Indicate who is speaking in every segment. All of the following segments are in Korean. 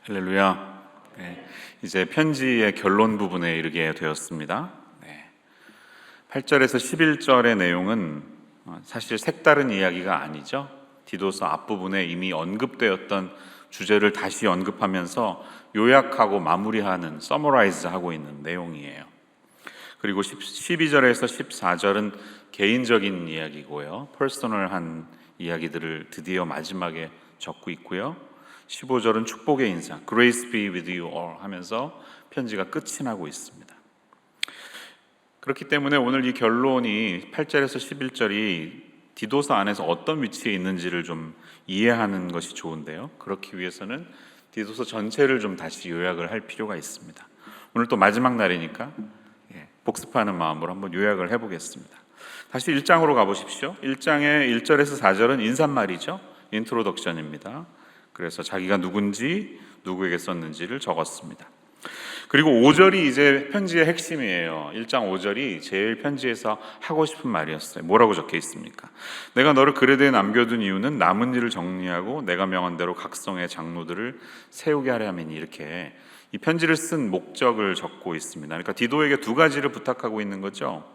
Speaker 1: 할렐루야. 네, 이제 편지의 결론 부분에 이르게 되었습니다. 8절에서 11절의 내용은 사실 색다른 이야기가 아니죠. 디도서 앞부분에 이미 언급되었던 주제를 다시 언급하면서 요약하고 마무리하는, 서머라이즈하고 있는 내용이에요. 그리고 12절에서 14절은 개인적인 이야기고요, 퍼스널한 이야기들을 드디어 마지막에 적고 있고요. 15절은 축복의 인사, Grace be with you all 하면서 편지가 끝이 나고 있습니다. 그렇기 때문에 오늘 이 결론이 8절에서 11절이 디도서 안에서 어떤 위치에 있는지를 좀 이해하는 것이 좋은데요, 그렇기 위해서는 디도서 전체를 좀 다시 요약을 할 필요가 있습니다. 오늘 또 마지막 날이니까 복습하는 마음으로 한번 요약을 해보겠습니다. 다시 1장으로 가보십시오. 1장의 1절에서 4절은 인사말이죠. 인트로덕션입니다. 그래서 자기가 누군지, 누구에게 썼는지를 적었습니다. 그리고 5절이 이제 편지의 핵심이에요. 1장 5절이 제일 편지에서 하고 싶은 말이었어요. 뭐라고 적혀 있습니까? 내가 너를 그레드에 남겨둔 이유는 남은 일을 정리하고 내가 명한 대로 각성의 장로들을 세우게 하려 함이니, 이렇게 이 편지를 쓴 목적을 적고 있습니다. 그러니까 디도에게 두 가지를 부탁하고 있는 거죠.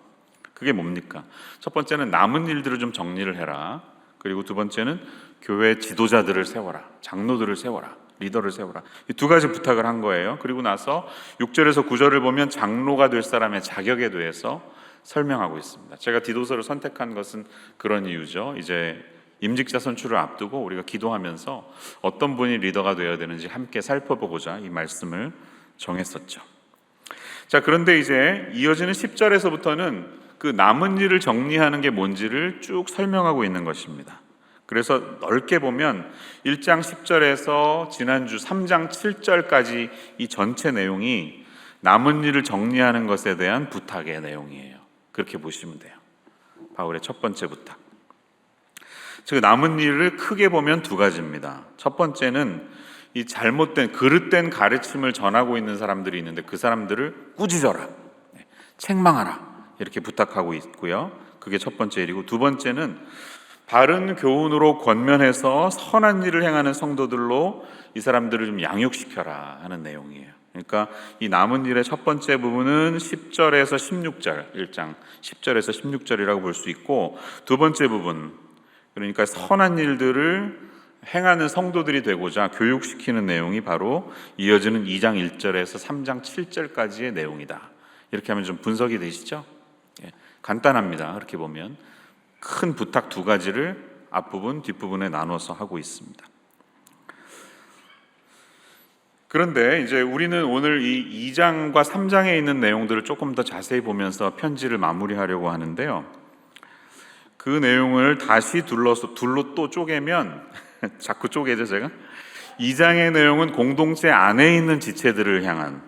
Speaker 1: 그게 뭡니까? 첫 번째는 남은 일들을 좀 정리를 해라. 그리고 두 번째는 교회 지도자들을 세워라, 장로들을 세워라, 리더를 세워라. 이 두 가지 부탁을 한 거예요. 그리고 나서 6절에서 9절을 보면 장로가 될 사람의 자격에 대해서 설명하고 있습니다. 제가 디도서를 선택한 것은 그런 이유죠. 이제 임직자 선출을 앞두고 우리가 기도하면서 어떤 분이 리더가 되어야 되는지 함께 살펴보고자 이 말씀을 정했었죠. 자, 그런데 이제 이어지는 10절에서부터는 그 남은 일을 정리하는 게 뭔지를 쭉 설명하고 있는 것입니다. 그래서 넓게 보면 1장 10절에서 지난주 3장 7절까지 이 전체 내용이 남은 일을 정리하는 것에 대한 부탁의 내용이에요. 그렇게 보시면 돼요. 바울의 첫 번째 부탁. 즉, 남은 일을 크게 보면 두 가지입니다. 첫 번째는 이 잘못된, 그릇된 가르침을 전하고 있는 사람들이 있는데 그 사람들을 꾸짖어라, 책망하라, 이렇게 부탁하고 있고요. 그게 첫 번째 일이고, 두 번째는 바른 교훈으로 권면해서 선한 일을 행하는 성도들로 이 사람들을 좀 양육시켜라 하는 내용이에요. 그러니까 이 남은 일의 첫 번째 부분은 10절에서 16절, 1장 10절에서 16절이라고 볼 수 있고, 두 번째 부분, 그러니까 선한 일들을 행하는 성도들이 되고자 교육시키는 내용이 바로 이어지는 2장 1절에서 3장 7절까지의 내용이다. 이렇게 하면 좀 분석이 되시죠? 간단합니다. 그렇게 보면 큰 부탁 두 가지를 앞부분, 뒷부분에 나눠서 하고 있습니다. 그런데 이제 우리는 오늘 이 2장과 3장에 있는 내용들을 조금 더 자세히 보면서 편지를 마무리하려고 하는데요, 그 내용을 다시 둘로 또 쪼개면 자꾸 쪼개죠 제가. 2장의 내용은 공동체 안에 있는 지체들을 향한,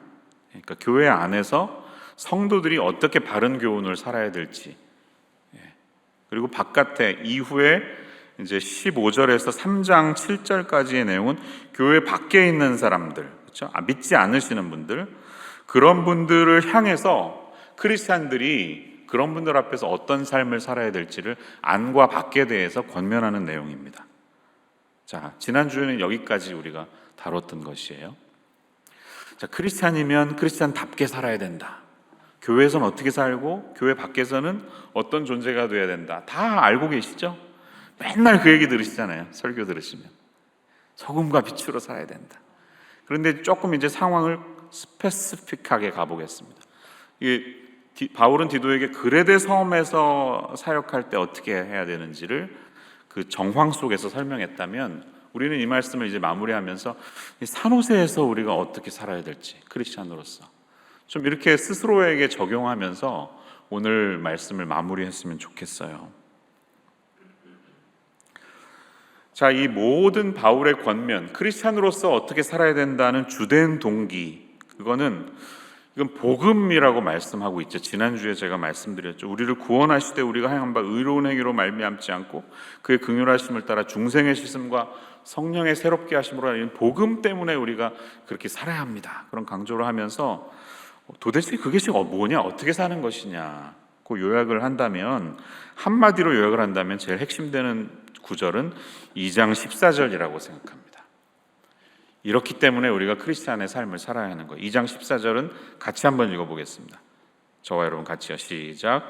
Speaker 1: 그러니까 교회 안에서 성도들이 어떻게 바른 교훈을 살아야 될지, 그리고 바깥에 이후에 이제 15절에서 3장 7절까지의 내용은 교회 밖에 있는 사람들, 그렇죠? 믿지 않으시는 분들, 그런 분들을 향해서 크리스찬들이 그런 분들 앞에서 어떤 삶을 살아야 될지를 안과 밖에 대해서 권면하는 내용입니다. 자, 지난주에는 여기까지 우리가 다뤘던 것이에요. 자, 크리스찬이면 크리스찬답게 살아야 된다. 교회에서는 어떻게 살고 교회 밖에서는 어떤 존재가 돼야 된다. 다 알고 계시죠? 맨날 그 얘기 들으시잖아요. 설교 들으시면. 소금과 빛으로 살아야 된다. 그런데 조금 이제 상황을 스페시픽하게 가보겠습니다. 바울은 디도에게 그레데 섬에서 사역할 때 어떻게 해야 되는지를 그 정황 속에서 설명했다면, 우리는 이 말씀을 이제 마무리하면서 산호세에서 우리가 어떻게 살아야 될지, 크리스찬으로서 좀 이렇게 스스로에게 적용하면서 오늘 말씀을 마무리했으면 좋겠어요. 자, 이 모든 바울의 권면, 크리스찬으로서 어떻게 살아야 된다는 주된 동기, 이건 복음이라고 말씀하고 있죠. 지난주에 제가 말씀드렸죠. 우리를 구원하시되 우리가 행한 바 의로운 행위로 말미암지 않고 그의 긍휼하심을 따라 중생의 씻음과 성령의 새롭게 하심으로 하는 복음 때문에 우리가 그렇게 살아야 합니다. 그런 강조를 하면서 도대체 그것이 뭐냐, 어떻게 사는 것이냐, 그 요약을 한다면, 한마디로 요약을 한다면 제일 핵심되는 구절은 2장 14절이라고 생각합니다. 이렇기 때문에 우리가 크리스찬의 삶을 살아야 하는 거예요. 2장 14절은 같이 한번 읽어보겠습니다. 저와 여러분 같이요. 시작.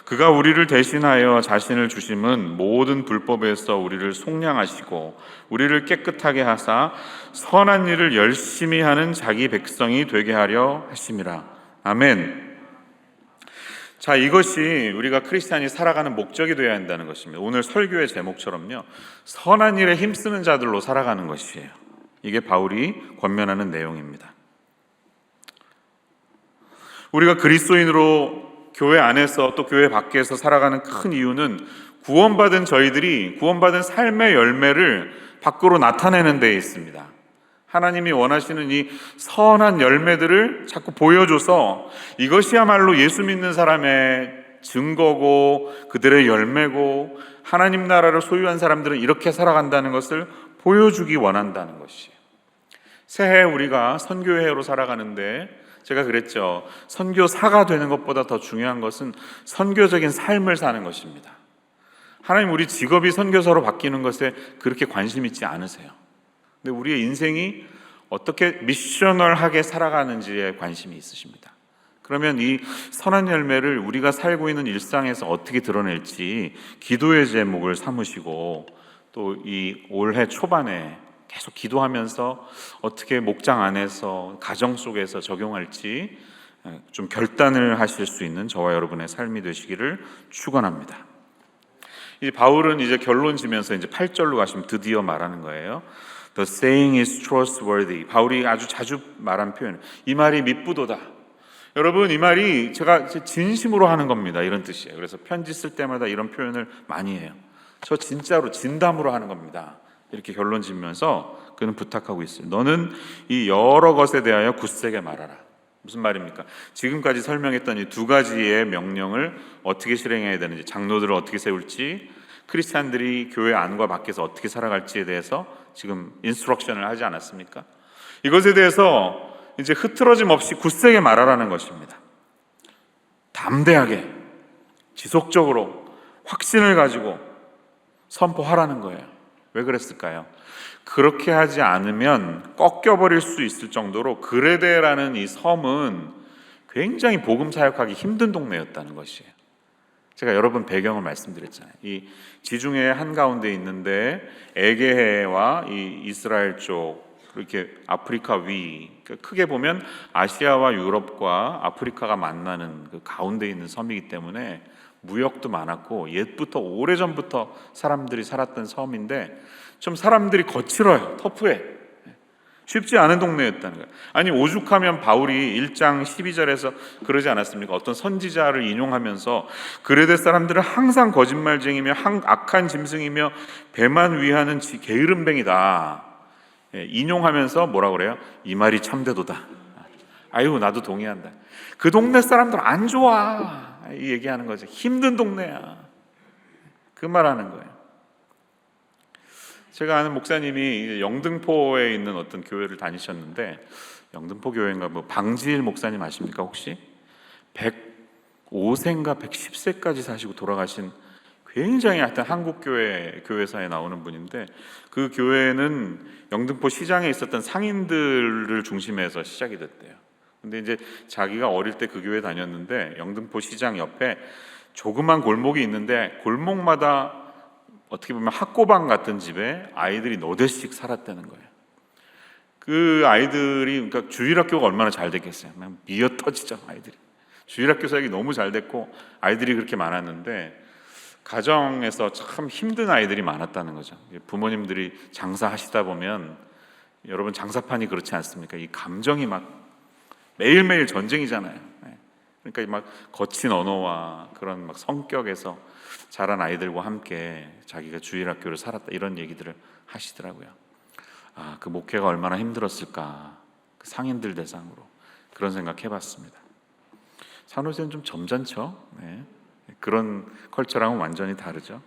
Speaker 1: 그가 우리를 대신하여 자신을 주심은 모든 불법에서 우리를 속량하시고 우리를 깨끗하게 하사 선한 일을 열심히 하는 자기 백성이 되게 하려 하심이라. 아멘. 자, 이것이 우리가 크리스찬이 살아가는 목적이 되어야 한다는 것입니다. 오늘 설교의 제목처럼요, 선한 일에 힘쓰는 자들로 살아가는 것이에요. 이게 바울이 권면하는 내용입니다. 우리가 그리스도인으로 교회 안에서 또 교회 밖에서 살아가는 큰 이유는 구원받은 저희들이 구원받은 삶의 열매를 밖으로 나타내는 데에 있습니다. 하나님이 원하시는 이 선한 열매들을 자꾸 보여줘서 이것이야말로 예수 믿는 사람의 증거고 그들의 열매고 하나님 나라를 소유한 사람들은 이렇게 살아간다는 것을 보여주기 원한다는 것이에요. 새해 우리가 선교회로 살아가는데 제가 그랬죠. 선교사가 되는 것보다 더 중요한 것은 선교적인 삶을 사는 것입니다. 하나님 우리 직업이 선교사로 바뀌는 것에 그렇게 관심 있지 않으세요. 근데 우리의 인생이 어떻게 미셔널하게 살아가는지에 관심이 있으십니다. 그러면 이 선한 열매를 우리가 살고 있는 일상에서 어떻게 드러낼지 기도의 제목을 삼으시고 또 이 올해 초반에 계속 기도하면서 어떻게 목장 안에서 가정 속에서 적용할지 좀 결단을 하실 수 있는 저와 여러분의 삶이 되시기를 축원합니다. 이 바울은 이제 결론 지면서 이제 8절로 가시면 드디어 말하는 거예요. The saying is trustworthy. 바울이 아주 자주 말한 표현. 이 말이 미쁘도다. 여러분, 이 말이 제가 진심으로 하는 겁니다. 이런 뜻이에요. 그래서 편지 쓸 때마다 이런 표현을 많이 해요. 저 진짜로 진담으로 하는 겁니다. 이렇게 결론 지면서 그는 부탁하고 있어요. 너는 이 여러 것에 대하여 굳세게 말하라. 무슨 말입니까? 지금까지 설명했던 이 두 가지의 명령을 어떻게 실행해야 되는지, 장로들을 어떻게 세울지, 크리스찬들이 교회 안과 밖에서 어떻게 살아갈지에 대해서 지금 인스트럭션을 하지 않았습니까? 이것에 대해서 이제 흐트러짐 없이 굳세게 말하라는 것입니다. 담대하게, 지속적으로 확신을 가지고 선포하라는 거예요. 왜 그랬을까요? 그렇게 하지 않으면 꺾여버릴 수 있을 정도로 그레데라는 이 섬은 굉장히 복음 사역하기 힘든 동네였다는 것이에요. 제가 여러 번 배경을 말씀드렸잖아요. 이 지중해 한가운데 있는데 에게해와 이 이스라엘 쪽 이렇게 아프리카 위, 크게 보면 아시아와 유럽과 아프리카가 만나는 그 가운데 있는 섬이기 때문에 무역도 많았고 옛부터 오래전부터 사람들이 살았던 섬인데 좀 사람들이 거칠어요. 터프해. 쉽지 않은 동네였다는 거예요. 아니 오죽하면 바울이 1장 12절에서 그러지 않았습니까? 어떤 선지자를 인용하면서 그레데 사람들은 항상 거짓말쟁이며 악한 짐승이며 배만 위하는 게으름뱅이다. 인용하면서 뭐라 그래요? 이 말이 참되도다. 아유 나도 동의한다. 그 동네 사람들 안 좋아. 이 얘기하는 거죠. 힘든 동네야. 그 말하는 거예요. 제가 아는 목사님이 영등포에 있는 어떤 교회를 다니셨는데 영등포 교회인가 뭐 방지일 목사님 아십니까 혹시? 105세인가 110세까지 사시고 돌아가신 굉장히 하여튼 한국 교회사에 나오는 분인데 그 교회는 영등포 시장에 있었던 상인들을 중심해서 시작이 됐대요. 근데 이제 자기가 어릴 때 그 교회 다녔는데 영등포 시장 옆에 조그만 골목이 있는데 골목마다 어떻게 보면 학고방 같은 집에 아이들이 너댓씩 살았다는 거예요. 그 아이들이 그러니까 주일학교가 얼마나 잘 됐겠어요. 그냥 미어 터지죠 아이들이. 주일학교 사역이 너무 잘 됐고 아이들이 그렇게 많았는데 가정에서 참 힘든 아이들이 많았다는 거죠. 부모님들이 장사하시다 보면 여러분 장사판이 그렇지 않습니까? 이 감정이 막 매일매일 전쟁이잖아요. 그러니까 막 거친 언어와 그런 막 성격에서 자란 아이들과 함께 자기가 주일학교를 살았다 이런 얘기들을 하시더라고요. 아, 그 목회가 얼마나 힘들었을까. 그 상인들 대상으로 그런 생각 해봤습니다. 산호세는 좀 점잖죠. 네. 그런 컬처랑은 완전히 다르죠.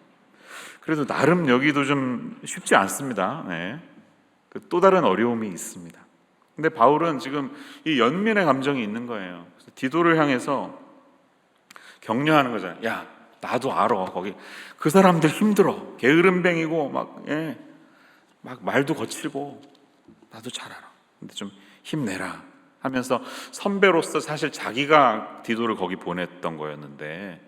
Speaker 1: 그래도 나름 여기도 좀 쉽지 않습니다. 네. 또 다른 어려움이 있습니다. 근데 바울은 지금 이 연민의 감정이 있는 거예요. 그래서 디도를 향해서 격려하는 거잖아요. 야, 나도 알아. 거기 그 사람들 힘들어. 게으름뱅이고 막 말도 거칠고 나도 잘 알아. 근데 좀 힘내라 하면서 선배로서 사실 자기가 디도를 거기 보냈던 거였는데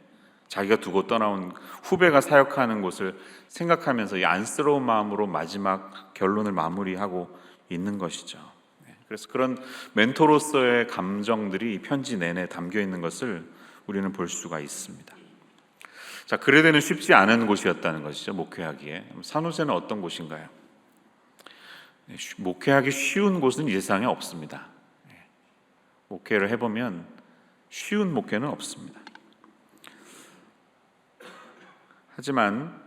Speaker 1: 자기가 두고 떠나온 후배가 사역하는 곳을 생각하면서 이 안쓰러운 마음으로 마지막 결론을 마무리하고 있는 것이죠. 그래서 그런 멘토로서의 감정들이 이 편지 내내 담겨 있는 것을 우리는 볼 수가 있습니다. 자, 그레데는 쉽지 않은 곳이었다는 것이죠. 목회하기에. 산호세는 어떤 곳인가요? 목회하기 쉬운 곳은 이 세상에 없습니다. 목회를 해보면 쉬운 목회는 없습니다. 하지만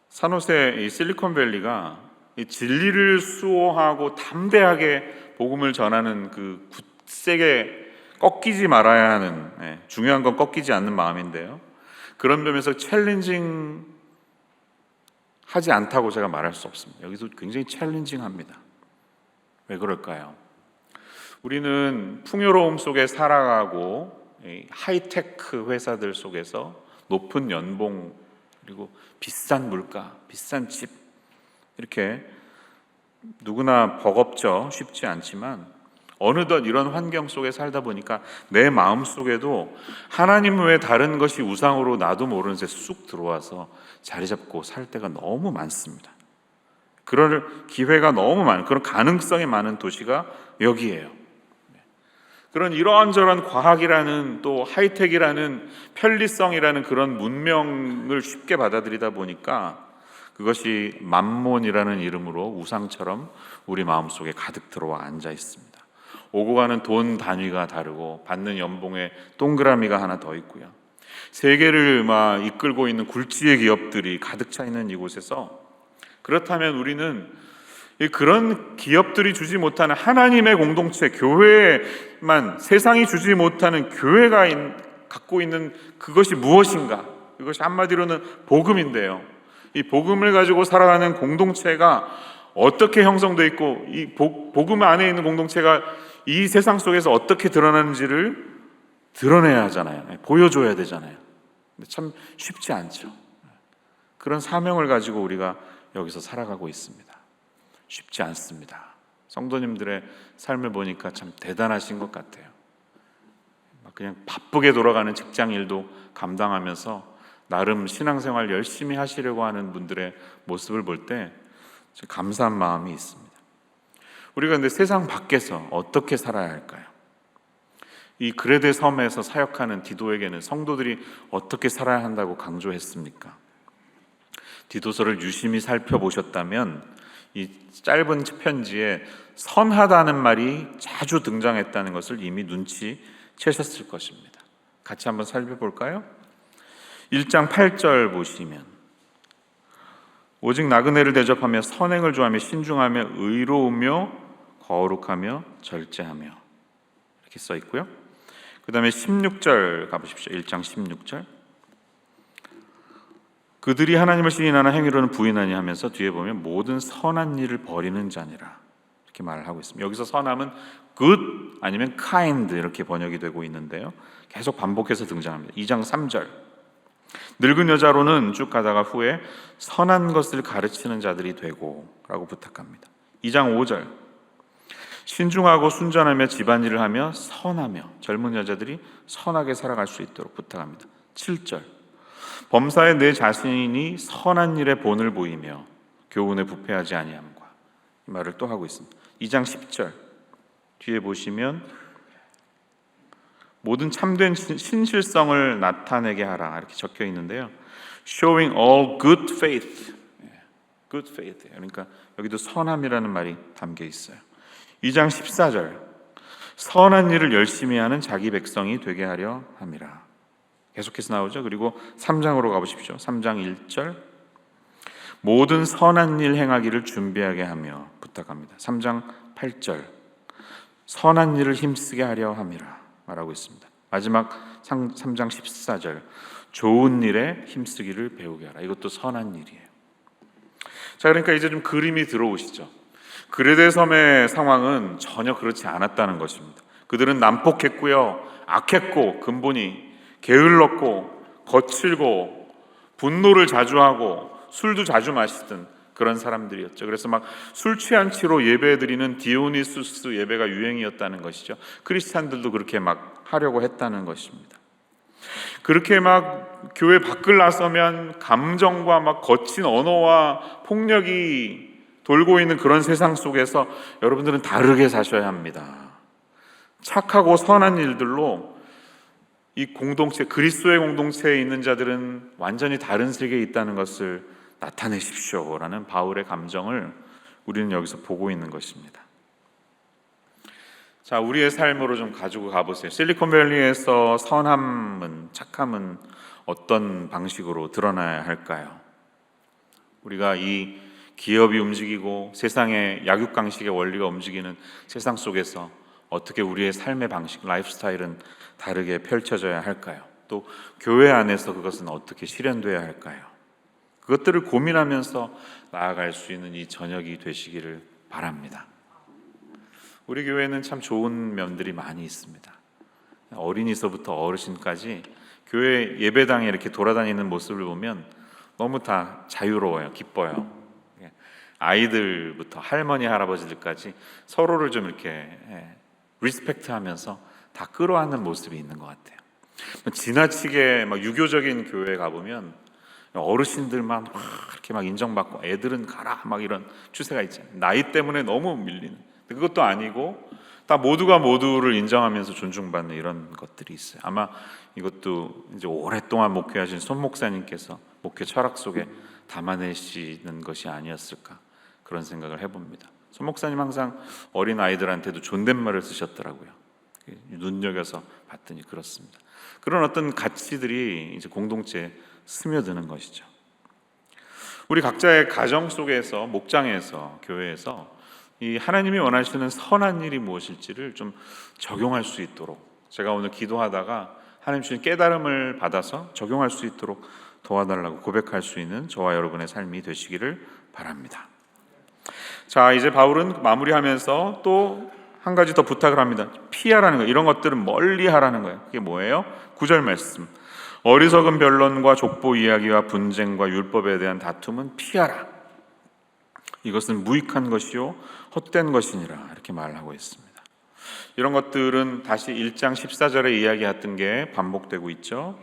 Speaker 1: 산호세 이 실리콘밸리가 이 진리를 수호하고 담대하게 복음을 전하는 그 굳세게 꺾이지 말아야 하는, 중요한 건 꺾이지 않는 마음인데요, 그런 점에서 챌린징 하지 않다고 제가 말할 수 없습니다. 여기서 굉장히 챌린징합니다. 왜 그럴까요? 우리는 풍요로움 속에 살아가고 하이테크 회사들 속에서 높은 연봉 그리고 비싼 물가, 비싼 집, 이렇게 누구나 버겁죠. 쉽지 않지만 어느덧 이런 환경 속에 살다 보니까 내 마음속에도 하나님 외에 다른 것이 우상으로 나도 모르는 새 쑥 들어와서 자리 잡고 살 때가 너무 많습니다. 그럴 기회가 너무 많은, 그런 가능성이 많은 도시가 여기예요. 그런 이런저런 과학이라는 또 하이텍이라는 편리성이라는 그런 문명을 쉽게 받아들이다 보니까 그것이 맘몬이라는 이름으로 우상처럼 우리 마음속에 가득 들어와 앉아 있습니다. 오고 가는 돈 단위가 다르고 받는 연봉에 동그라미가 하나 더 있고요. 세계를 막 이끌고 있는 굴지의 기업들이 가득 차 있는 이곳에서, 그렇다면 우리는 그런 기업들이 주지 못하는 하나님의 공동체, 교회만, 세상이 주지 못하는 교회가 갖고 있는 그것이 무엇인가? 이것이 한마디로는 복음인데요, 이 복음을 가지고 살아가는 공동체가 어떻게 형성되어 있고 이 복음 안에 있는 공동체가 이 세상 속에서 어떻게 드러나는지를 드러내야 하잖아요. 보여줘야 되잖아요. 근데 참 쉽지 않죠. 그런 사명을 가지고 우리가 여기서 살아가고 있습니다. 쉽지 않습니다. 성도님들의 삶을 보니까 참 대단하신 것 같아요. 그냥 바쁘게 돌아가는 직장 일도 감당하면서 나름 신앙생활 열심히 하시려고 하는 분들의 모습을 볼 때 감사한 마음이 있습니다. 우리가 근데 세상 밖에서 어떻게 살아야 할까요? 이 그레데 섬에서 사역하는 디도에게는 성도들이 어떻게 살아야 한다고 강조했습니까? 디도서를 유심히 살펴보셨다면 이 짧은 편지에 선하다는 말이 자주 등장했다는 것을 이미 눈치채셨을 것입니다. 같이 한번 살펴볼까요? 1장 8절 보시면, 오직 나그네를 대접하며 선행을 좋아하며 신중하며 의로우며 거룩하며 절제하며, 이렇게 써 있고요. 그 다음에 16절 가보십시오. 1장 16절, 그들이 하나님을 시인하나 행위로는 부인하니 하면서 뒤에 보면 모든 선한 일을 버리는 자니라, 이렇게 말을 하고 있습니다. 여기서 선함은 good 아니면 kind 이렇게 번역이 되고 있는데요, 계속 반복해서 등장합니다. 2장 3절, 늙은 여자로는 쭉 가다가 후에 선한 것을 가르치는 자들이 되고 라고 부탁합니다. 2장 5절, 신중하고 순전하며 집안일을 하며 선하며, 젊은 여자들이 선하게 살아갈 수 있도록 부탁합니다. 7절, 범사에 내 자신이 선한 일에 본을 보이며 교훈에 부패하지 아니함과, 이 말을 또 하고 있습니다. 2장 10절 뒤에 보시면 모든 참된 신실성을 나타내게 하라, 이렇게 적혀 있는데요, showing all good faith, good faith, 그러니까 여기도 선함이라는 말이 담겨 있어요. 2장 14절, 선한 일을 열심히 하는 자기 백성이 되게 하려 함이라, 계속해서 나오죠. 그리고 3장으로 가보십시오. 3장 1절, 모든 선한 일 행하기를 준비하게 하며 부탁합니다. 3장 8절, 선한 일을 힘쓰게 하려 함이라 말하고 있습니다. 마지막 3장 14절, 좋은 일에 힘쓰기를 배우게 하라, 이것도 선한 일이에요. 자, 그러니까 이제 좀 그림이 들어오시죠. 그레데 섬의 상황은 전혀 그렇지 않았다는 것입니다. 그들은 난폭했고요, 악했고, 근본이 게을렀고, 거칠고, 분노를 자주 하고, 술도 자주 마시던 그런 사람들이었죠. 그래서 막 술 취한 채로 예배드리는 디오니수스 예배가 유행이었다는 것이죠. 크리스찬들도 그렇게 막 하려고 했다는 것입니다. 그렇게 막 교회 밖을 나서면 감정과 막 거친 언어와 폭력이 돌고 있는 그런 세상 속에서 여러분들은 다르게 사셔야 합니다. 착하고 선한 일들로 이 공동체, 그리스도의 공동체에 있는 자들은 완전히 다른 세계에 있다는 것을 나타내십시오라는 바울의 감정을 우리는 여기서 보고 있는 것입니다. 자, 우리의 삶으로 좀 가지고 가보세요. 실리콘밸리에서 선함은, 착함은 어떤 방식으로 드러나야 할까요? 우리가 이 기업이 움직이고 세상의 약육강식의 원리가 움직이는 세상 속에서 어떻게 우리의 삶의 방식, 라이프 스타일은 다르게 펼쳐져야 할까요? 또 교회 안에서 그것은 어떻게 실현돼야 할까요? 그것들을 고민하면서 나아갈 수 있는 이 저녁이 되시기를 바랍니다. 우리 교회는 참 좋은 면들이 많이 있습니다. 어린이서부터 어르신까지 교회 예배당에 이렇게 돌아다니는 모습을 보면 너무 다 자유로워요. 기뻐요. 아이들부터 할머니, 할아버지들까지 서로를 좀 이렇게 리스펙트하면서 다 끌어안는 모습이 있는 것 같아요. 지나치게 막 유교적인 교회에 가보면 어르신들만 막 이렇게 막 인정받고 애들은 가라 막 이런 추세가 있잖아요. 나이 때문에 너무 밀리는. 그것도 아니고 다 모두가 모두를 인정하면서 존중받는 이런 것들이 있어요. 아마 이것도 이제 오랫동안 목회하신 손 목사님께서 목회 철학 속에 담아내시는 것이 아니었을까 그런 생각을 해봅니다. 손 목사님 항상 어린 아이들한테도 존댓말을 쓰셨더라고요. 눈여겨서 봤더니 그렇습니다. 그런 어떤 가치들이 이제 공동체에 스며드는 것이죠. 우리 각자의 가정 속에서, 목장에서, 교회에서 이 하나님이 원하시는 선한 일이 무엇일지를 좀 적용할 수 있도록 제가 오늘 기도하다가 하나님 주신 깨달음을 받아서 적용할 수 있도록 도와달라고 고백할 수 있는 저와 여러분의 삶이 되시기를 바랍니다. 자, 이제 바울은 마무리하면서 또 한 가지 더 부탁을 합니다. 피하라는 거예요. 이런 것들은 멀리 하라는 거예요. 그게 뭐예요? 9절 말씀. 어리석은 변론과 족보 이야기와 분쟁과 율법에 대한 다툼은 피하라. 이것은 무익한 것이요 헛된 것이니라 이렇게 말하고 있습니다. 이런 것들은 다시 1장 14절에 이야기했던 게 반복되고 있죠.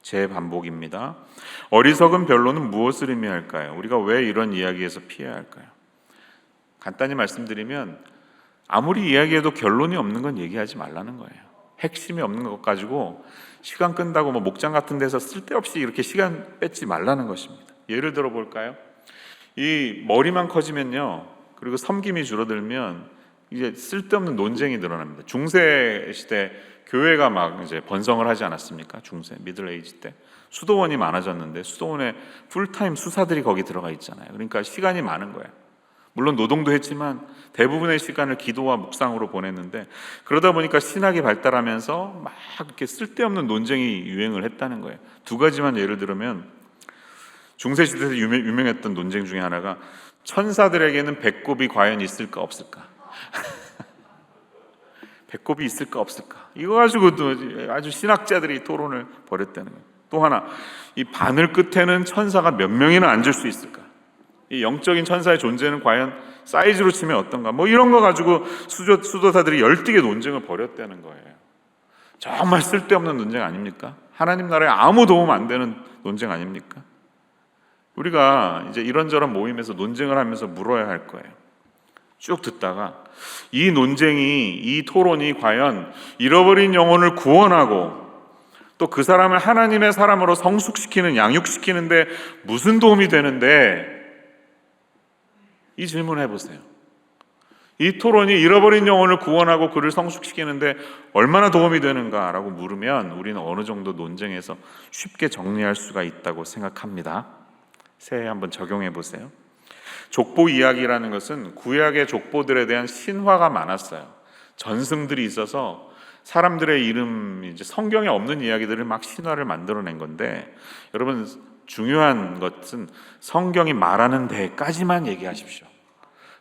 Speaker 1: 재반복입니다. 어리석은 변론은 무엇을 의미할까요? 우리가 왜 이런 이야기에서 피해야 할까요? 간단히 말씀드리면 아무리 이야기해도 결론이 없는 건 얘기하지 말라는 거예요. 핵심이 없는 것 가지고 시간 끈다고 뭐 목장 같은 데서 쓸데없이 이렇게 시간 뺏지 말라는 것입니다. 예를 들어 볼까요? 이 머리만 커지면요, 그리고 섬김이 줄어들면 이제 쓸데없는 논쟁이 늘어납니다. 중세 시대 교회가 막 이제 번성을 하지 않았습니까? 중세 미들 에이지 때 수도원이 많아졌는데 수도원에 풀타임 수사들이 거기 들어가 있잖아요. 그러니까 시간이 많은 거예요. 물론 노동도 했지만 대부분의 시간을 기도와 묵상으로 보냈는데 그러다 보니까 신학이 발달하면서 막 이렇게 쓸데없는 논쟁이 유행을 했다는 거예요. 두 가지만 예를 들면 중세시대에서 유명했던 논쟁 중에 하나가 천사들에게는 배꼽이 과연 있을까 없을까? 배꼽이 있을까 없을까? 이거 가지고도 아주 신학자들이 토론을 벌였다는 거예요. 또 하나, 이 바늘 끝에는 천사가 몇 명이나 앉을 수 있을까? 이 영적인 천사의 존재는 과연 사이즈로 치면 어떤가? 뭐 이런 거 가지고 수도사들이 열띠게 논쟁을 벌였다는 거예요. 정말 쓸데없는 논쟁 아닙니까? 하나님 나라에 아무 도움 안 되는 논쟁 아닙니까? 우리가 이제 이런저런 모임에서 논쟁을 하면서 물어야 할 거예요. 쭉 듣다가 이 논쟁이, 이 토론이 과연 잃어버린 영혼을 구원하고 또 그 사람을 하나님의 사람으로 성숙시키는, 양육시키는데 무슨 도움이 되는데, 이 질문을 해보세요. 이 토론이 잃어버린 영혼을 구원하고 그를 성숙시키는데 얼마나 도움이 되는가라고 물으면 우리는 어느 정도 논쟁에서 쉽게 정리할 수가 있다고 생각합니다. 새해 한번 적용해 보세요. 족보 이야기라는 것은 구약의 족보들에 대한 신화가 많았어요. 전승들이 있어서 사람들의 이름, 이제 성경에 없는 이야기들을 막 신화를 만들어낸 건데, 여러분 중요한 것은 성경이 말하는 데까지만 얘기하십시오.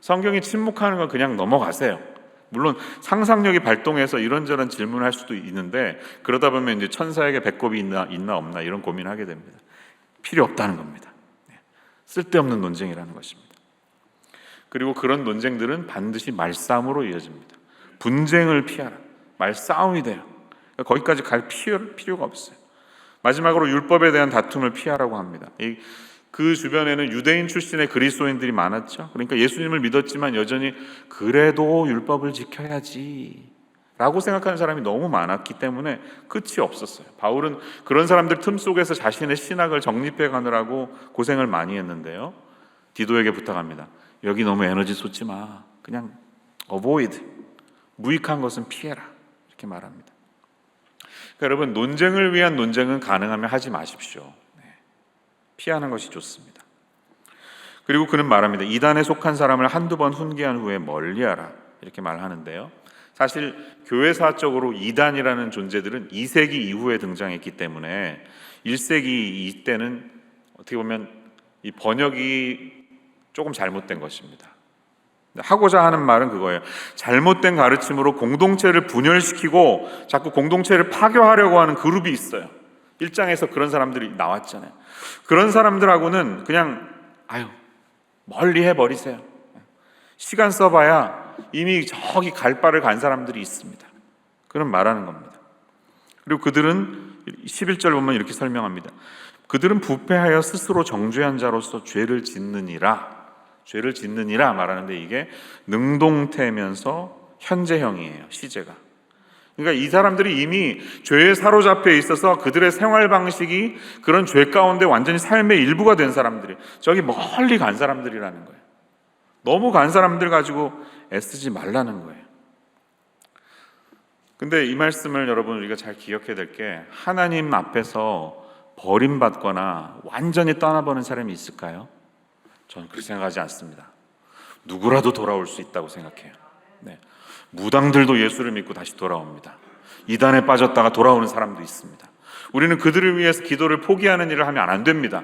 Speaker 1: 성경이 침묵하는 건 그냥 넘어가세요. 물론 상상력이 발동해서 이런저런 질문을 할 수도 있는데 그러다 보면 이제 천사에게 배꼽이 있나 없나 이런 고민을 하게 됩니다. 필요 없다는 겁니다. 쓸데없는 논쟁이라는 것입니다. 그리고 그런 논쟁들은 반드시 말싸움으로 이어집니다. 분쟁을 피하라. 말싸움이 돼요. 그러니까 거기까지 갈 필요가 없어요. 마지막으로 율법에 대한 다툼을 피하라고 합니다. 그 주변에는 유대인 출신의 그리스도인들이 많았죠. 그러니까 예수님을 믿었지만 여전히 그래도 율법을 지켜야지 라고 생각하는 사람이 너무 많았기 때문에 끝이 없었어요. 바울은 그런 사람들 틈 속에서 자신의 신학을 정립해 가느라고 고생을 많이 했는데요, 디도에게 부탁합니다. 여기 너무 에너지 쏟지 마. 그냥 avoid, 무익한 것은 피해라, 이렇게 말합니다. 그러니까 여러분, 논쟁을 위한 논쟁은 가능하면 하지 마십시오. 피하는 것이 좋습니다. 그리고 그는 말합니다. 이단에 속한 사람을 한두 번 훈계한 후에 멀리하라, 이렇게 말하는데요, 사실 교회사적으로 이단이라는 존재들은 2세기 이후에 등장했기 때문에 1세기 이때는 어떻게 보면 이 번역이 조금 잘못된 것입니다. 하고자 하는 말은 그거예요. 잘못된 가르침으로 공동체를 분열시키고 자꾸 공동체를 파괴하려고 하는 그룹이 있어요. 1장에서 그런 사람들이 나왔잖아요. 그런 사람들하고는 그냥 멀리 해버리세요. 시간 써봐야 이미 저기 갈 바를 간 사람들이 있습니다. 그런 말하는 겁니다. 그리고 그들은 11절 보면 이렇게 설명합니다. 그들은 부패하여 스스로 정죄한 자로서 죄를 짓느니라 말하는데, 이게 능동태면서 현재형이에요. 시제가. 그러니까 이 사람들이 이미 죄에 사로잡혀 있어서 그들의 생활 방식이 그런 죄 가운데 완전히 삶의 일부가 된 사람들이, 저기 멀리 간 사람들이라는 거예요. 너무 간 사람들 가지고 애쓰지 말라는 거예요. 근데 이 말씀을 여러분 우리가 잘 기억해야 될 게, 하나님 앞에서 버림받거나 완전히 떠나버린 사람이 있을까요? 저는 그렇게 생각하지 않습니다. 누구라도 돌아올 수 있다고 생각해요. 무당들도 예수를 믿고 다시 돌아옵니다. 이단에 빠졌다가 돌아오는 사람도 있습니다. 우리는 그들을 위해서 기도를 포기하는 일을 하면 안 됩니다.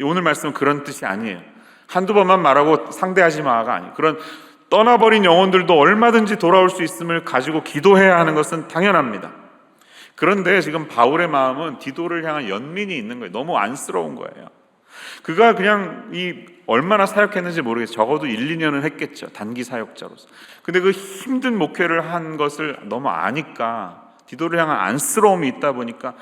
Speaker 1: 오늘 말씀은 그런 뜻이 아니에요. 한두 번만 말하고 상대하지 마가 아니에요. 그런 떠나버린 영혼들도 얼마든지 돌아올 수 있음을 가지고 기도해야 하는 것은 당연합니다. 그런데 지금 바울의 마음은 디도를 향한 연민이 있는 거예요. 너무 안쓰러운 거예요. 그가 그냥 얼마나 사역했는지 모르겠어요. 적어도 1, 2년은 했겠죠. 단기 사역자로서. 근데 그 힘든 목회를 한 것을 너무 아니까 디도를 향한 안쓰러움이 있다 보니까,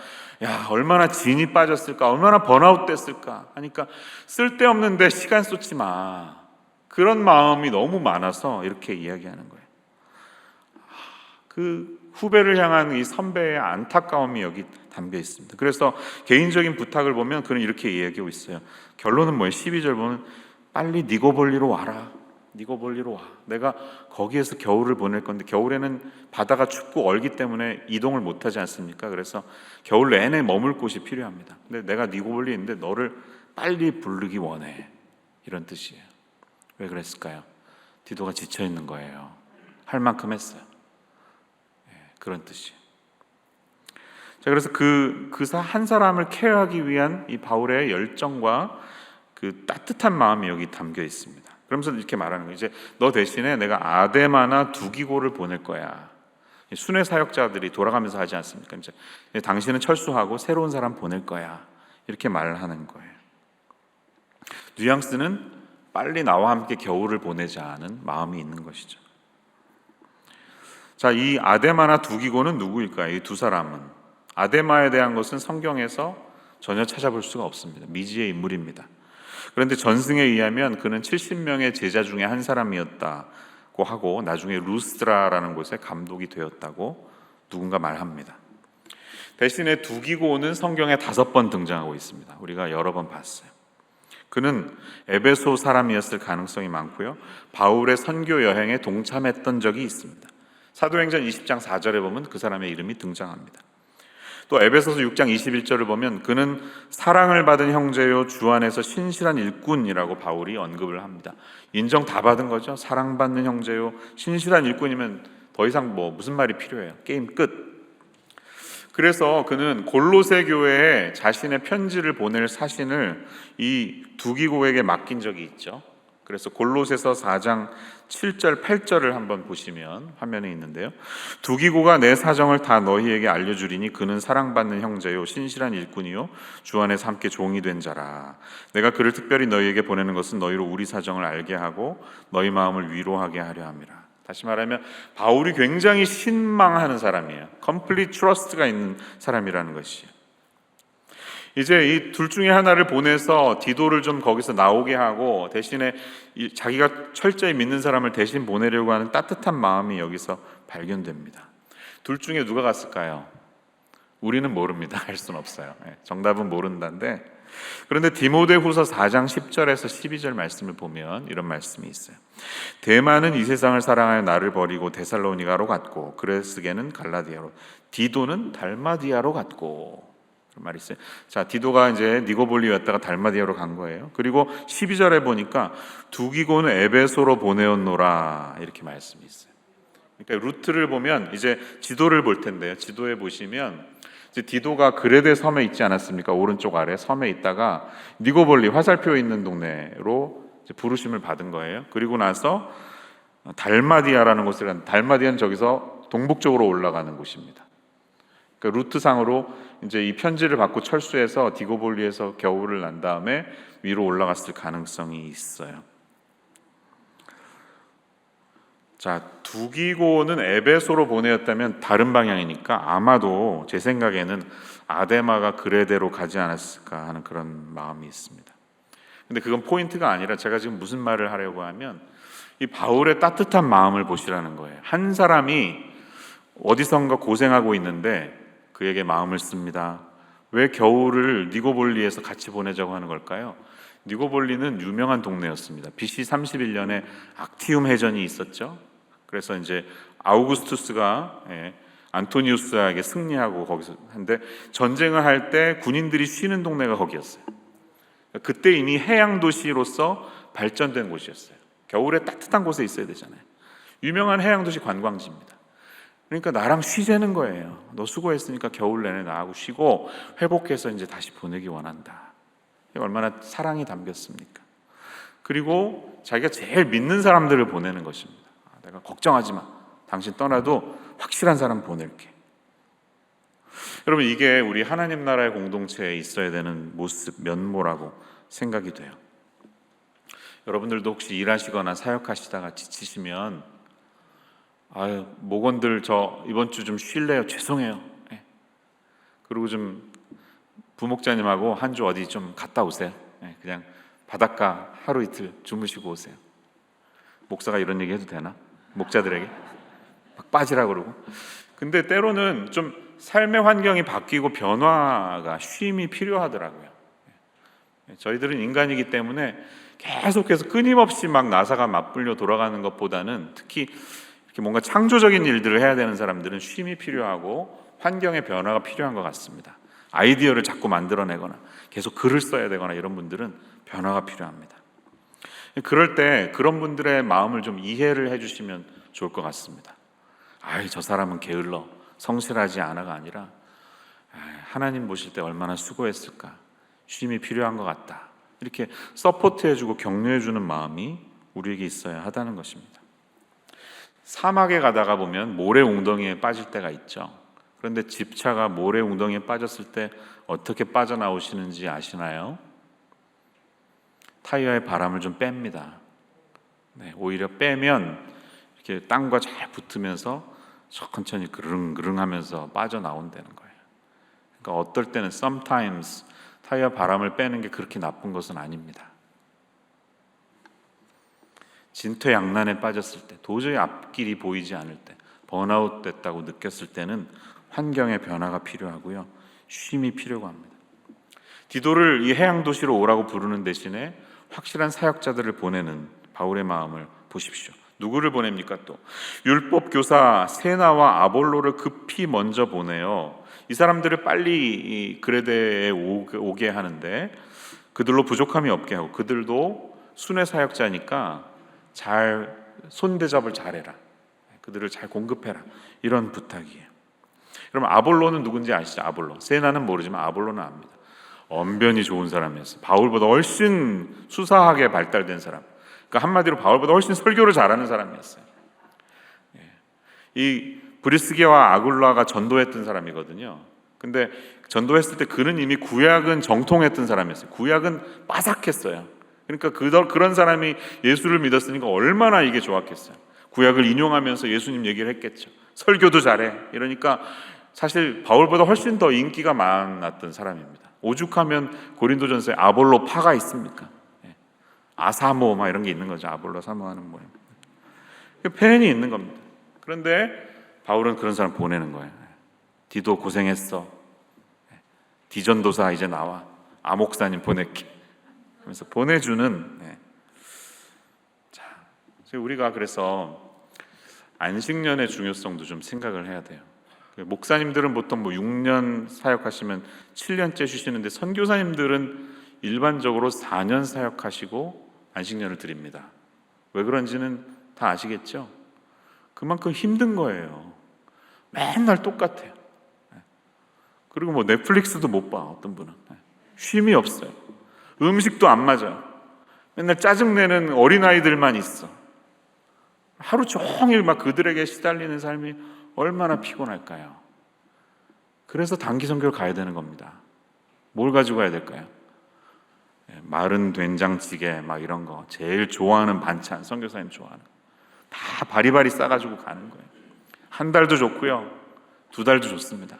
Speaker 1: 얼마나 진이 빠졌을까, 얼마나 번아웃 됐을까 하니까, 쓸데없는데 시간 쏟지 마. 그런 마음이 너무 많아서 이렇게 이야기하는 거예요. 그 후배를 향한 이 선배의 안타까움이 여기 담겨 있습니다. 그래서 개인적인 부탁을 보면 그는 이렇게 이야기하고 있어요. 결론은 뭐예요? 12절 보면 빨리 니고볼리로 와라. 니고볼리로 와. 내가 거기에서 겨울을 보낼 건데, 겨울에는 바다가 춥고 얼기 때문에 이동을 못하지 않습니까? 그래서 겨울 내내 머물 곳이 필요합니다. 근데 내가 니고볼리에 있는데 너를 빨리 부르기 원해. 이런 뜻이에요. 왜 그랬을까요? 디도가 지쳐 있는 거예요. 할 만큼 했어요. 그런 뜻이에요. 자, 그래서 그 한 사람을 케어하기 위한 이 바울의 열정과 그 따뜻한 마음이 여기 담겨 있습니다. 그러면서 이렇게 말하는 거예요. 이제 너 대신에 내가 아데마나 두기고를 보낼 거야. 순회 사역자들이 돌아가면서 하지 않습니까? 이제 당신은 철수하고 새로운 사람 보낼 거야. 이렇게 말을 하는 거예요. 뉘앙스는 빨리 나와 함께 겨울을 보내자는 마음이 있는 것이죠. 자, 이 아데마나 두기고는 누구일까요? 이 두 사람은, 아데마에 대한 것은 성경에서 전혀 찾아볼 수가 없습니다. 미지의 인물입니다. 그런데 전승에 의하면 그는 70명의 제자 중에 한 사람이었다고 하고, 나중에 루스드라라는 곳에 감독이 되었다고 누군가 말합니다. 대신에 두기고는 성경에 5번 등장하고 있습니다. 우리가 여러 번 봤어요. 그는 에베소 사람이었을 가능성이 많고요, 바울의 선교 여행에 동참했던 적이 있습니다. 사도행전 20장 4절에 보면 그 사람의 이름이 등장합니다. 또 에베소서 6장 21절을 보면 그는 사랑을 받은 형제요 주 안에서 신실한 일꾼이라고 바울이 언급을 합니다. 인정 다 받은 거죠. 사랑받는 형제요 신실한 일꾼이면 더 이상 무슨 말이 필요해요. 게임 끝. 그래서 그는 골로새 교회에 자신의 편지를 보낼 사신을 이 두기고에게 맡긴 적이 있죠. 그래서 골로새서 4장 7절 8절을 한번 보시면 화면에 있는데요. 두기고가 내 사정을 다 너희에게 알려주리니 그는 사랑받는 형제요 신실한 일꾼이요 주 안에서 함께 종이 된 자라. 내가 그를 특별히 너희에게 보내는 것은 너희로 우리 사정을 알게 하고 너희 마음을 위로하게 하려 함이라. 다시 말하면 바울이 굉장히 신망하는 사람이에요. complete trust가 있는 사람이라는 것이에요. 이제 이 둘 중에 하나를 보내서 디도를 좀 거기서 나오게 하고 대신에 자기가 철저히 믿는 사람을 대신 보내려고 하는 따뜻한 마음이 여기서 발견됩니다. 둘 중에 누가 갔을까요? 우리는 모릅니다. 알 수는 없어요. 정답은 모른다인데, 그런데 디모데후서 4장 10절에서 12절 말씀을 보면 이런 말씀이 있어요. 데마는 이 세상을 사랑하여 나를 버리고 데살로니가로 갔고 그레스게는 갈라디아로, 디도는 달마디아로 갔고, 그런 말이 있어요. 자, 디도가 이제 니고볼리였다가 달마디아로 간 거예요. 그리고 12절에 보니까 두기고는 에베소로 보내었노라 이렇게 말씀이 있어요. 그러니까 루트를 보면 이제 지도를 볼 텐데요. 지도에 보시면 이제 디도가 그레데 섬에 있지 않았습니까? 오른쪽 아래 섬에 있다가 니고볼리 화살표 있는 동네로 이제 부르심을 받은 거예요. 그리고 나서 달마디아라는 곳을 간, 달마디아는 저기서 동북쪽으로 올라가는 곳입니다. 그러니까 루트상으로 이제 이 편지를 받고 철수해서 디고볼리에서 겨울을 난 다음에 위로 올라갔을 가능성이 있어요. 자, 두기고는 에베소로 보내었다면 다른 방향이니까 아마도 제 생각에는 아데마가 그레데로 가지 않았을까 하는 그런 마음이 있습니다. 근데 그건 포인트가 아니라 제가 지금 무슨 말을 하려고 하면 이 바울의 따뜻한 마음을 보시라는 거예요. 한 사람이 어디선가 고생하고 있는데 그에게 마음을 씁니다. 왜 겨울을 니고볼리에서 같이 보내자고 하는 걸까요? 니고볼리는 유명한 동네였습니다. BC 31년에 악티움 해전이 있었죠. 그래서 이제 아우구스투스가 안토니우스에게 승리하고 거기서 한데 전쟁을 할 때 군인들이 쉬는 동네가 거기였어요. 그때 이미 해양 도시로서 발전된 곳이었어요. 겨울에 따뜻한 곳에 있어야 되잖아요. 유명한 해양 도시 관광지입니다. 그러니까 나랑 쉬자는 거예요. 너 수고했으니까 겨울 내내 나하고 쉬고 회복해서 이제 다시 보내기 원한다. 얼마나 사랑이 담겼습니까? 그리고 자기가 제일 믿는 사람들을 보내는 것입니다. 내가 걱정하지 마. 당신 떠나도 확실한 사람 보낼게. 여러분, 이게 우리 하나님 나라의 공동체에 있어야 되는 모습, 면모라고 생각이 돼요. 여러분들도 혹시 일하시거나 사역하시다가 지치시면 아유, 목원들 저 이번 주 좀 쉴래요. 죄송해요. 그리고 좀 부목자님하고 한 주 어디 좀 갔다 오세요. 그냥 바닷가 하루 이틀 주무시고 오세요. 목사가 이런 얘기 해도 되나? 목자들에게 막 빠지라 그러고. 근데 때로는 좀 삶의 환경이 바뀌고 변화가 쉼이 필요하더라고요. 저희들은 인간이기 때문에 계속해서 끊임없이 막 나사가 맞불려 돌아가는 것보다는 특히 이렇게 뭔가 창조적인 일들을 해야 되는 사람들은 쉼이 필요하고 환경의 변화가 필요한 것 같습니다. 아이디어를 자꾸 만들어내거나 계속 글을 써야 되거나 이런 분들은 변화가 필요합니다. 그럴 때 그런 분들의 마음을 좀 이해를 해주시면 좋을 것 같습니다. 아이, 저 사람은 게을러 성실하지 않아가 아니라 하나님 보실 때 얼마나 수고했을까, 쉼이 필요한 것 같다, 이렇게 서포트해주고 격려해주는 마음이 우리에게 있어야 하다는 것입니다. 사막에 가다가 보면 모래 웅덩이에 빠질 때가 있죠. 그런데 집차가 모래 웅덩이에 빠졌을 때 어떻게 빠져나오시는지 아시나요? 타이어에 바람을 좀 뺍니다. 오히려 빼면 이렇게 땅과 잘 붙으면서 천천히 그릉그릉 하면서 빠져나온다는 거예요. 그러니까 어떨 때는 sometimes 타이어 바람을 빼는 게 그렇게 나쁜 것은 아닙니다. 진퇴양난에 빠졌을 때, 도저히 앞길이 보이지 않을 때, 번아웃 됐다고 느꼈을 때는 환경의 변화가 필요하고요, 쉼이 필요가 합니다. 디도를 이 해양 도시로 오라고 부르는 대신에 확실한 사역자들을 보내는 바울의 마음을 보십시오. 누구를 보냅니까? 또 율법 교사 세나와 아볼로를 급히 먼저 보내요. 이 사람들을 빨리 그레데에 오게 하는데 그들로 부족함이 없게 하고, 그들도 순회 사역자니까 잘 손대접을 잘해라, 그들을 잘 공급해라, 이런 부탁이에요. 그럼 아볼로는 누군지 아시죠? 아볼로. 세나는 모르지만 아볼로는 압니다. 언변이 좋은 사람이었어요. 바울보다 훨씬 수사하게 발달된 사람. 그러니까 한마디로 바울보다 훨씬 설교를 잘하는 사람이었어요. 이 브리스게와 아굴라가 전도했던 사람이거든요. 근데 전도했을 때 그는 이미 구약은 정통했던 사람이었어요. 구약은 빠삭했어요. 그러니까 그런 사람이 예수를 믿었으니까 얼마나 이게 좋았겠어요. 구약을 인용하면서 예수님 얘기를 했겠죠. 설교도 잘해. 이러니까 사실 바울보다 훨씬 더 인기가 많았던 사람입니다. 오죽하면 고린도전서에 아볼로 파가 있습니까? 아사모 막 이런 게 있는 거죠. 아볼로 사모하는 모양. 팬이 있는 겁니다. 그런데 바울은 그런 사람 보내는 거예요. 디도 고생했어. 디전도사 이제 나와. 아목사님 보낼게. 하면서 보내주는. 자, 우리가 그래서 안식년의 중요성도 좀 생각을 해야 돼요. 목사님들은 보통 6년 사역하시면 7년째 쉬시는데 선교사님들은 일반적으로 4년 사역하시고 안식년을 드립니다. 왜 그런지는 다 아시겠죠? 그만큼 힘든 거예요. 맨날 똑같아요. 그리고 넷플릭스도 못 봐. 어떤 분은 쉼이 없어요. 음식도 안 맞아요. 맨날 짜증내는 어린아이들만 있어. 하루 종일 막 그들에게 시달리는 삶이 얼마나 피곤할까요? 그래서 단기 선교를 가야 되는 겁니다. 뭘 가지고 가야 될까요? 마른 된장찌개 막 이런 거, 제일 좋아하는 반찬, 선교사님 좋아하는 거 다 바리바리 싸가지고 가는 거예요. 한 달도 좋고요, 2달도 좋습니다.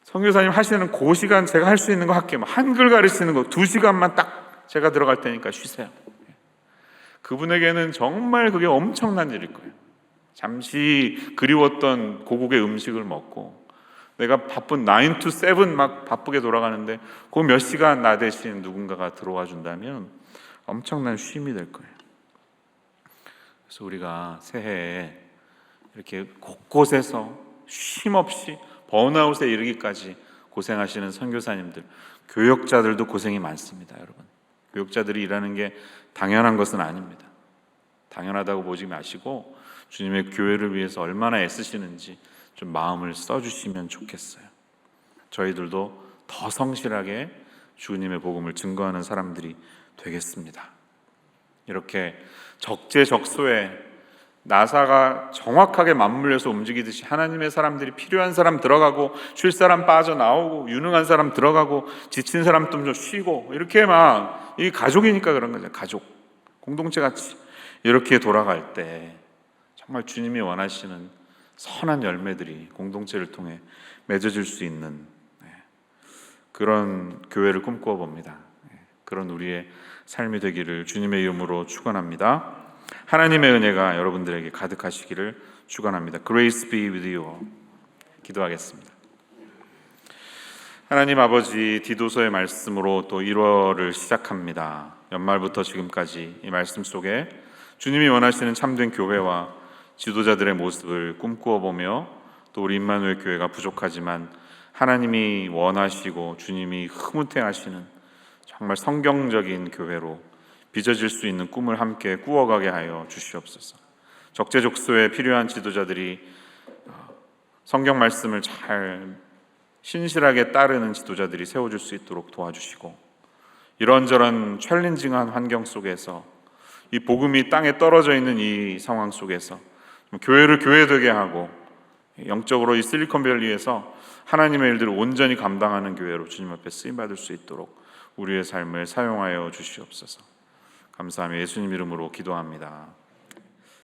Speaker 1: 선교사님 하시는 그 시간 제가 할 수 있는 거 할게요. 한글 가르치는 거 2시간만 딱 제가 들어갈 테니까 쉬세요. 그분에게는 정말 그게 엄청난 일일 거예요. 잠시 그리웠던 고국의 음식을 먹고 내가 바쁜 9 to 7 막 바쁘게 돌아가는데 그 몇 시간 나 대신 누군가가 들어와 준다면 엄청난 쉼이 될 거예요. 그래서 우리가 새해에 이렇게 곳곳에서 쉼 없이 번아웃에 이르기까지 고생하시는 선교사님들, 교역자들도 고생이 많습니다. 여러분, 교역자들이 일하는 게 당연한 것은 아닙니다. 당연하다고 보지 마시고 주님의 교회를 위해서 얼마나 애쓰시는지 좀 마음을 써주시면 좋겠어요. 저희들도 더 성실하게 주님의 복음을 증거하는 사람들이 되겠습니다. 이렇게 적재적소에 나사가 정확하게 맞물려서 움직이듯이 하나님의 사람들이 필요한 사람 들어가고 쉴 사람 빠져나오고 유능한 사람 들어가고 지친 사람 좀 쉬고 이렇게 막 이 가족이니까 그런 거죠. 가족, 공동체 같이 이렇게 돌아갈 때 정말 주님이 원하시는 선한 열매들이 공동체를 통해 맺어질 수 있는 그런 교회를 꿈꾸어 봅니다. 그런 우리의 삶이 되기를 주님의 이름으로 축원합니다. 하나님의 은혜가 여러분들에게 가득하시기를 축원합니다. Grace be with you. 기도하겠습니다. 하나님 아버지, 디도서의 말씀으로 또 1월을 시작합니다. 연말부터 지금까지 이 말씀 속에 주님이 원하시는 참된 교회와 지도자들의 모습을 꿈꾸어 보며 또 우리 임마누엘 교회가 부족하지만 하나님이 원하시고 주님이 흐뭇해 하시는 정말 성경적인 교회로 빚어질 수 있는 꿈을 함께 꾸어가게 하여 주시옵소서. 적재적소에 필요한 지도자들이 성경 말씀을 잘 신실하게 따르는 지도자들이 세워질 수 있도록 도와주시고 이런저런 챌린징한 환경 속에서 이 복음이 땅에 떨어져 있는 이 상황 속에서 교회를 교회되게 하고 영적으로 이 실리콘밸리에서 하나님의 일들을 온전히 감당하는 교회로 주님 앞에 쓰임받을 수 있도록 우리의 삶을 사용하여 주시옵소서. 감사하며 예수님 이름으로 기도합니다.